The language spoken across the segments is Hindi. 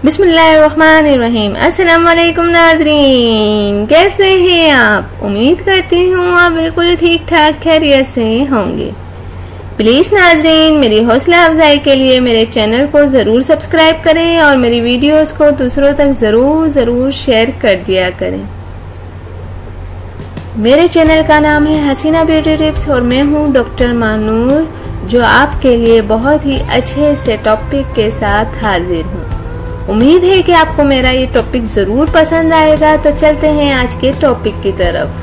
बिस्मिल्लाहिर्रहमानिर्रहीम। अस्सलाम वालेकुम नाज़रीन, कैसे हैं आप? उम्मीद करती हूँ आप बिल्कुल ठीक ठाक खैरियत से होंगे। प्लीज़ नाज़रीन, मेरी हौसला अफजाई के लिए मेरे चैनल को ज़रूर सब्सक्राइब करें और मेरी वीडियोस को दूसरों तक ज़रूर शेयर कर दिया करें। मेरे चैनल का नाम है हसीना ब्यूटी टिप्स और मैं हूँ डॉक्टर मानूर, जो आपके लिए बहुत ही अच्छे से टॉपिक के साथ हाजिर हूँ। उम्मीद है कि आपको मेरा ये टॉपिक ज़रूर पसंद आएगा। तो चलते हैं आज के टॉपिक की तरफ।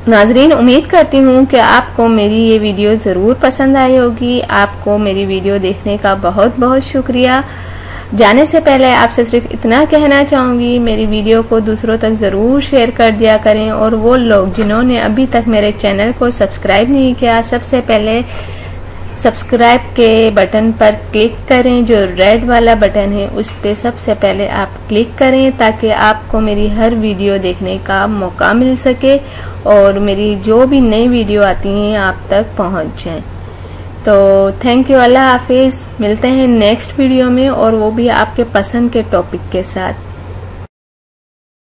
नाजरीन, उम्मीद करती हूँ कि आपको मेरी ये वीडियो ज़रूर पसंद आई होगी। आपको मेरी वीडियो देखने का बहुत बहुत शुक्रिया। जाने से पहले आपसे सिर्फ इतना कहना चाहूँगी, मेरी वीडियो को दूसरों तक ज़रूर शेयर कर दिया करें। और वो लोग जिन्होंने अभी तक मेरे चैनल को सब्सक्राइब नहीं किया, सबसे पहले सब्सक्राइब के बटन पर क्लिक करें। जो रेड वाला बटन है उस पर सबसे पहले आप क्लिक करें, ताकि आपको मेरी हर वीडियो देखने का मौका मिल सके और मेरी जो भी नई वीडियो आती हैं आप तक पहुंच जाएं। तो थैंक यू, अल्लाह हाफिज़। मिलते हैं नेक्स्ट वीडियो में, और वो भी आपके पसंद के टॉपिक के साथ।